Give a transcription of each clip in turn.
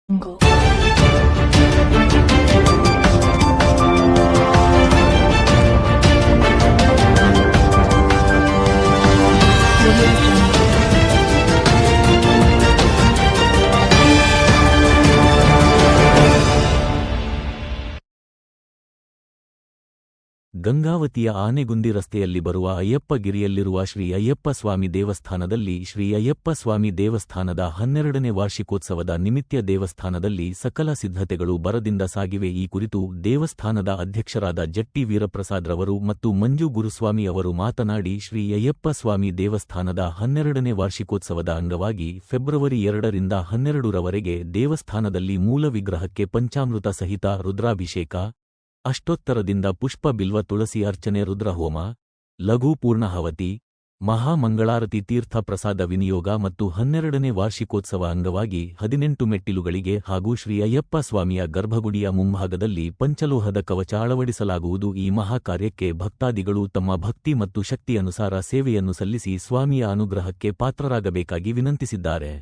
Jungle. ಗಂಗಾವತಿಯ Anegundi ರಸ್ತೆಯಲ್ಲಿ ಬರುವ ಅಯ್ಯಪ್ಪಗಿರಿಯಲ್ಲಿರುವ ಶ್ರೀ ಅಯ್ಯಪ್ಪ ಸ್ವಾಮಿ ದೇವಸ್ಥಾನದಲ್ಲಿ ಶ್ರೀ ಅಯ್ಯಪ್ಪ ಸ್ವಾಮಿ ದೇವಸ್ಥಾನದ 12ನೇ ವಾರ್ಷಿಕೋತ್ಸವದ ನಿಮಿತ್ತ ದೇವಸ್ಥಾನದಲ್ಲಿ ಸಕಲ ಸಿದ್ಧತೆಗಳು ಭರದಿಂದ ಸಾಗಿವೆ. ಈ ಕುರಿತು ದೇವಸ್ಥಾನದ ಅಧ್ಯಕ್ಷರಾದ ಜಟ್ಟಿ ವೀರಪ್ರಸಾದ್ರವರು ಮತ್ತು ಮಂಜು ಗುರುಸ್ವಾಮಿ ಅವರು ಮಾತನಾಡಿ, ಶ್ರೀ ಅಯ್ಯಪ್ಪ ಸ್ವಾಮಿ ದೇವಸ್ಥಾನದ 12ನೇ ವಾರ್ಷಿಕೋತ್ಸವದ ಅಂಗವಾಗಿ ಫೆಬ್ರವರಿ 2ರಿಂದ 12ರವರೆಗೆ ದೇವಸ್ಥಾನದಲ್ಲಿ ಮೂಲ ವಿಗ್ರಹಕ್ಕೆ ಪಂಚಾಮೃತ ಸಹಿತ ರುದ್ರಾಭಿಷೇಕ, ಅಷ್ಟೋತ್ತರದಿಂದ ಪುಷ್ಪ ಬಿಲ್ವ ತುಳಸಿ ಅರ್ಚನೆ, ರುದ್ರಹೋಮ, ಲಘು ಪೂರ್ಣಾಹುತಿ, ಮಹಾಮಂಗಳಾರತಿ, ತೀರ್ಥ ಪ್ರಸಾದ ವಿನಿಯೋಗ ಮತ್ತು 12ನೇ ವಾರ್ಷಿಕೋತ್ಸವ ಅಂಗವಾಗಿ 18 ಮೆಟ್ಟಿಲುಗಳಿಗೆ ಹಾಗೂ ಶ್ರೀ ಅಯ್ಯಪ್ಪ ಸ್ವಾಮಿಯ ಗರ್ಭಗುಡಿಯ ಮುಂಭಾಗದಲ್ಲಿ ಪಂಚಲೋಹದ ಕವಚ ಅಳವಡಿಸಲಾಗುವುದು. ಈ ಮಹಾಕಾರ್ಯಕ್ಕೆ ಭಕ್ತಾದಿಗಳು ತಮ್ಮ ಭಕ್ತಿ ಮತ್ತು ಶಕ್ತಿ ಅನುಸಾರ ಸೇವೆಯನ್ನು ಸಲ್ಲಿಸಿ ಸ್ವಾಮಿಯ ಅನುಗ್ರಹಕ್ಕೆ ಪಾತ್ರರಾಗಬೇಕಾಗಿ ವಿನಂತಿಸಿದ್ದಾರೆ.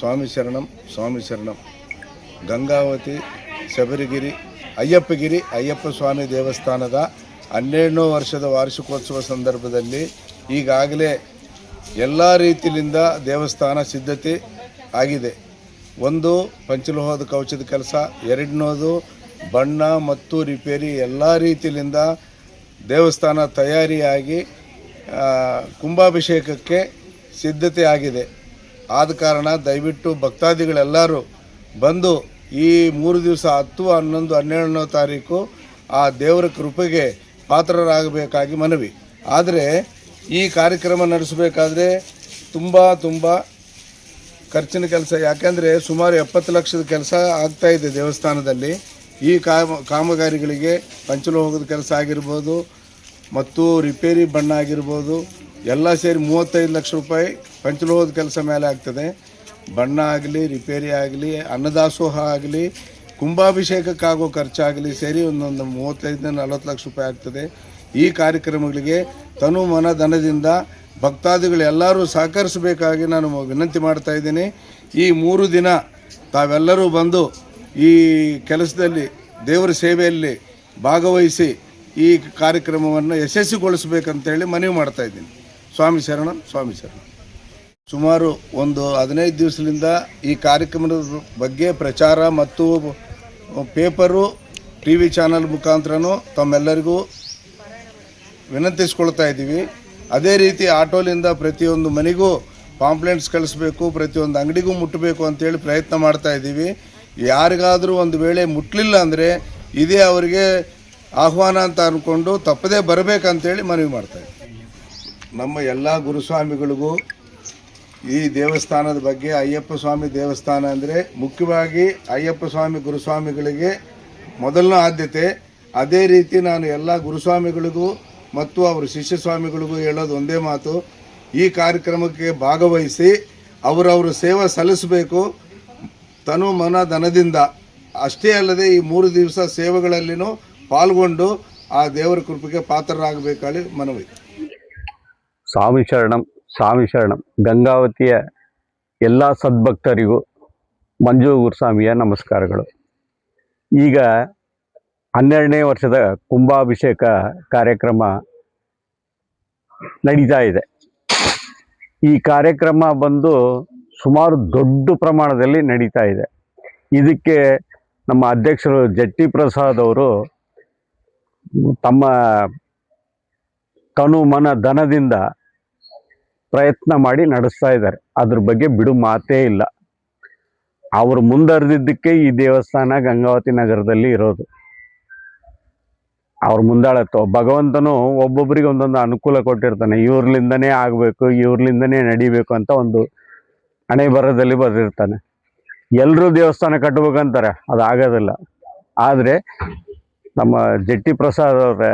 ಸ್ವಾಮಿ ಶರಣಂ, ಸ್ವಾಮಿ ಶರಣಂ. ಗಂಗಾವತಿ ಶಬರಿಗಿರಿ ಅಯ್ಯಪ್ಪಗಿರಿ ಅಯ್ಯಪ್ಪ ಸ್ವಾಮಿ ದೇವಸ್ಥಾನದ 12ನೇ ವರ್ಷದ ವಾರ್ಷಿಕೋತ್ಸವ ಸಂದರ್ಭದಲ್ಲಿ ಈಗಾಗಲೇ ಎಲ್ಲ ರೀತಿಯಿಂದ ದೇವಸ್ಥಾನ ಸಿದ್ಧತೆ ಆಗಿದೆ. ಒಂದು, ಪಂಚಲೋಹದ ಕವಚದ ಕೆಲಸ, ಎರಡನೇದು ಬಣ್ಣ ಮತ್ತು ರಿಪೇರಿ, ಎಲ್ಲ ರೀತಿಯಿಂದ ದೇವಸ್ಥಾನ ತಯಾರಿಯಾಗಿ ಕುಂಭಾಭಿಷೇಕಕ್ಕೆ ಸಿದ್ಧತೆ ಆಗಿದೆ. ಆದ ಕಾರಣ ದಯವಿಟ್ಟು ಭಕ್ತಾದಿಗಳೆಲ್ಲರೂ ಬಂದು ಈ 3 ದಿವಸ 10, 11, 12ನೇ ತಾರೀಕು ಆ ದೇವರ ಕೃಪೆಗೆ ಪಾತ್ರರಾಗಬೇಕಾಗಿ ಮನವಿ. ಆದರೆ ಈ ಕಾರ್ಯಕ್ರಮ ನಡೆಸಬೇಕಾದ್ರೆ ತುಂಬ ಖರ್ಚಿನ ಕೆಲಸ. ಯಾಕೆಂದರೆ ಸುಮಾರು 70 ಲಕ್ಷದ ಕೆಲಸ ಆಗ್ತಾಯಿದೆ ದೇವಸ್ಥಾನದಲ್ಲಿ. ಈ ಕಾಮಗಾರಿಗಳಿಗೆ ಪಂಚಲೋಹದ ಕೆಲಸ ಆಗಿರ್ಬೋದು ಮತ್ತು ರಿಪೇರಿ ಬಣ್ಣ ಆಗಿರ್ಬೋದು, ಎಲ್ಲ ಸೇರಿ 35 ಲಕ್ಷ ರೂಪಾಯಿ ಪಂಚಲೋಹದ ಕೆಲಸ ಮೇಲೆ ಆಗ್ತದೆ. ಬಣ್ಣ ಆಗಲಿ, ರಿಪೇರಿ ಆಗಲಿ, ಅನ್ನದಾಸೋಹ ಆಗಲಿ, ಕುಂಭಾಭಿಷೇಕಕ್ಕಾಗೋ ಖರ್ಚಾಗಲಿ ಸೇರಿ ಒಂದೊಂದು 35-40 ಲಕ್ಷ ರೂಪಾಯಿ ಆಗ್ತದೆ. ಈ ಕಾರ್ಯಕ್ರಮಗಳಿಗೆ ತನು ಮನ ಧನದಿಂದ ಭಕ್ತಾದಿಗಳೆಲ್ಲರೂ ಸಹಕರಿಸಬೇಕಾಗಿ ನಾನು ವಿನಂತಿ ಮಾಡ್ತಾ ಇದ್ದೀನಿ. ಈ 3 ದಿನ ತಾವೆಲ್ಲರೂ ಬಂದು ಈ ಕೆಲಸದಲ್ಲಿ ದೇವರ ಸೇವೆಯಲ್ಲಿ ಭಾಗವಹಿಸಿ ಈ ಕಾರ್ಯಕ್ರಮವನ್ನು ಯಶಸ್ವಿಗೊಳಿಸಬೇಕಂತೇಳಿ ಮನವಿ ಮಾಡ್ತಾ ಇದ್ದೀನಿ. ಸ್ವಾಮಿ ಶರಣಂ, ಸ್ವಾಮಿ ಶರಣಂ. ಸುಮಾರು ಒಂದು 15 ದಿವಸದಿಂದ ಈ ಕಾರ್ಯಕ್ರಮದ ಬಗ್ಗೆ ಪ್ರಚಾರ ಮತ್ತು ಪೇಪರು TV ಚಾನಲ್ ಮುಖಾಂತರನೂ ತಮ್ಮೆಲ್ಲರಿಗೂ ವಿನಂತಿಸ್ಕೊಳ್ತಾ ಇದ್ದೀವಿ. ಅದೇ ರೀತಿ ಆಟೋಲಿಂದ ಪ್ರತಿಯೊಂದು ಮನೆಗೂ ಪಾಂಪ್ಲೆಂಟ್ಸ್ ಕಳಿಸ್ಬೇಕು, ಪ್ರತಿಯೊಂದು ಅಂಗಡಿಗೂ ಮುಟ್ಟಬೇಕು ಅಂತೇಳಿ ಪ್ರಯತ್ನ ಮಾಡ್ತಾ ಇದ್ದೀವಿ. ಯಾರಿಗಾದರೂ ಒಂದು ವೇಳೆ ಮುಟ್ಟಲಿಲ್ಲ ಅಂದರೆ ಇದೇ ಅವರಿಗೆ ಆಹ್ವಾನ ಅಂತ ಅಂದ್ಕೊಂಡು ತಪ್ಪದೇ ಬರಬೇಕಂತೇಳಿ ಮನವಿ ಮಾಡ್ತಾಯಿದ್ದೀವಿ. ನಮ್ಮ ಎಲ್ಲ ಗುರುಸ್ವಾಮಿಗಳಿಗೂ ಈ ದೇವಸ್ಥಾನದ ಬಗ್ಗೆ, ಅಯ್ಯಪ್ಪ ಸ್ವಾಮಿ ದೇವಸ್ಥಾನ ಅಂದರೆ ಮುಖ್ಯವಾಗಿ ಅಯ್ಯಪ್ಪ ಸ್ವಾಮಿ ಗುರುಸ್ವಾಮಿಗಳಿಗೆ ಮೊದಲನೇ ಆದ್ಯತೆ. ಅದೇ ರೀತಿ ನಾನು ಎಲ್ಲ ಗುರುಸ್ವಾಮಿಗಳಿಗೂ ಮತ್ತು ಅವರ ಶಿಷ್ಯ ಸ್ವಾಮಿಗಳಿಗೂ ಹೇಳೋದು ಒಂದೇ ಮಾತು, ಈ ಕಾರ್ಯಕ್ರಮಕ್ಕೆ ಭಾಗವಹಿಸಿ ಅವರವರು ಸೇವೆ ಸಲ್ಲಿಸಬೇಕು ತನು ಮನ ಧನದಿಂದ. ಅಷ್ಟೇ ಅಲ್ಲದೆ ಈ 3 ದಿವಸ ಸೇವೆಗಳಲ್ಲಿನೂ ಪಾಲ್ಗೊಂಡು ಆ ದೇವರ ಕೃಪೆಗೆ ಪಾತ್ರರಾಗಬೇಕಾಗಿ ಮನವಿ. ಸ್ವಾಮಿ ಶರಣಂ, ಸ್ವಾಮಿ ಶರಣಂ. ಗಂಗಾವತಿಯ ಎಲ್ಲ ಸದ್ಭಕ್ತರಿಗೂ ಮಂಜು ಗುರುಸ್ವಾಮಿಯ ನಮಸ್ಕಾರಗಳು. ಈಗ 12ನೇ ವರ್ಷದ ಕುಂಭಾಭಿಷೇಕ ಕಾರ್ಯಕ್ರಮ ನಡೀತಾ ಇದೆ. ಈ ಕಾರ್ಯಕ್ರಮ ಬಂದು ಸುಮಾರು ದೊಡ್ಡ ಪ್ರಮಾಣದಲ್ಲಿ ನಡೀತಾ ಇದೆ. ಇದಕ್ಕೆ ನಮ್ಮ ಅಧ್ಯಕ್ಷರು ಜಟ್ಟಿ ಪ್ರಸಾದ್ ಅವರು ತಮ್ಮ ತನು ಮನ ಧನದಿಂದ ಪ್ರಯತ್ನ ಮಾಡಿ ನಡೆಸ್ತಾ ಇದ್ದಾರೆ. ಅದ್ರ ಬಗ್ಗೆ ಬಿಡು ಮಾತೇ ಇಲ್ಲ. ಅವರು ಮುಂದರಿದಿದ್ದಕ್ಕೆ ಈ ದೇವಸ್ಥಾನ ಗಂಗಾವತಿ ನಗರದಲ್ಲಿ ಇರೋದು. ಅವ್ರ ಮುಂದಾಳತ್ತು ಭಗವಂತನು ಒಬ್ಬೊಬ್ಬರಿಗೆ ಒಂದೊಂದು ಅನುಕೂಲ ಕೊಟ್ಟಿರ್ತಾನೆ. ಇವ್ರಲಿಂದನೇ ಆಗಬೇಕು, ಇವ್ರಲಿಂದನೇ ನಡಿಬೇಕು ಅಂತ ಒಂದು ಹಣೆ ಬರದಲ್ಲಿ ಬರೆದಿರ್ತಾನೆ. ಎಲ್ಲರೂ ದೇವಸ್ಥಾನ ಕಟ್ಟಬೇಕಂತಾರೆ, ಅದು ಆಗೋದಿಲ್ಲ. ಆದರೆ ನಮ್ಮ ಜಟ್ಟಿ ಪ್ರಸಾದ್ ಅವರ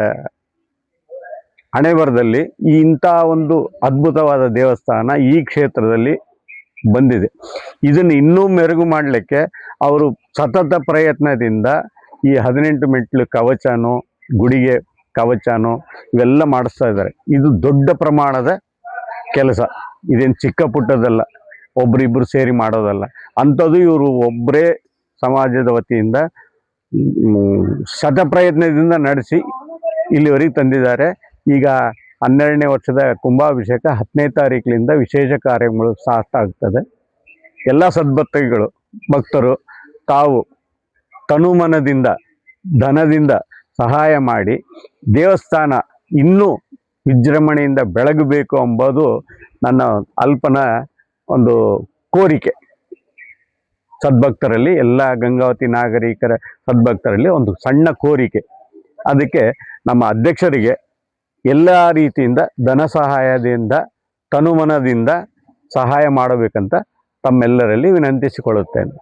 ಹಣೆ ಬರದಲ್ಲಿ ಇಂಥ ಒಂದು ಅದ್ಭುತವಾದ ದೇವಸ್ಥಾನ ಈ ಕ್ಷೇತ್ರದಲ್ಲಿ ಬಂದಿದೆ. ಇದನ್ನು ಇನ್ನೂ ಮೆರುಗು ಮಾಡಲಿಕ್ಕೆ ಅವರು ಸತತ ಪ್ರಯತ್ನದಿಂದ ಈ 18 ಮೆಟ್ಲು ಕವಚನೋ, ಗುಡಿಗೆ ಕವಚನೋ ಇವೆಲ್ಲ ಮಾಡಿಸ್ತಾ ಇದ್ದಾರೆ. ಇದು ದೊಡ್ಡ ಪ್ರಮಾಣದ ಕೆಲಸ, ಇದೇನು ಚಿಕ್ಕ ಪುಟ್ಟದಲ್ಲ, ಒಬ್ರಿಬ್ರು ಸೇರಿ ಮಾಡೋದಲ್ಲ. ಅಂಥದ್ದು ಇವರು ಒಬ್ಬರೇ ಸಮಾಜದ ವತಿಯಿಂದ ಶತಪ್ರಯತ್ನದಿಂದ ನಡೆಸಿ ಇಲ್ಲಿವರೆಗೆ ತಂದಿದ್ದಾರೆ. ಈಗ 12ನೇ ವರ್ಷದ ಕುಂಭಾಭಿಷೇಕ 10ನೇ ತಾರೀಕಿನಿಂದ ವಿಶೇಷ ಕಾರ್ಯಗಳು ಸ್ಟಾರ್ಟ್ ಆಗ್ತದೆ. ಎಲ್ಲ ಸದ್ಭಕ್ತಿಗಳು ಭಕ್ತರು ತಾವು ತನುಮನದಿಂದ ಧನದಿಂದ ಸಹಾಯ ಮಾಡಿ ದೇವಸ್ಥಾನ ಇನ್ನೂ ವಿಜೃಂಭಣೆಯಿಂದ ಬೆಳಗಬೇಕು ಎಂಬುದು ನನ್ನ ಅಲ್ಪನ ಒಂದು ಕೋರಿಕೆ. ಸದ್ಭಕ್ತರಲ್ಲಿ, ಎಲ್ಲ ಗಂಗಾವತಿ ನಾಗರಿಕರ ಸದ್ಭಕ್ತರಲ್ಲಿ ಒಂದು ಸಣ್ಣ ಕೋರಿಕೆ. ಅದಕ್ಕೆ ನಮ್ಮ ಅಧ್ಯಕ್ಷರಿಗೆ ಎಲ್ಲ ರೀತಿಯಿಂದ ಧನ ಸಹಾಯದಿಂದ ತನುಮನದಿಂದ ಸಹಾಯ ಮಾಡಬೇಕಂತ ತಮ್ಮೆಲ್ಲರಲ್ಲಿ ವಿನಂತಿಸಿಕೊಳ್ಳುತ್ತೇನೆ.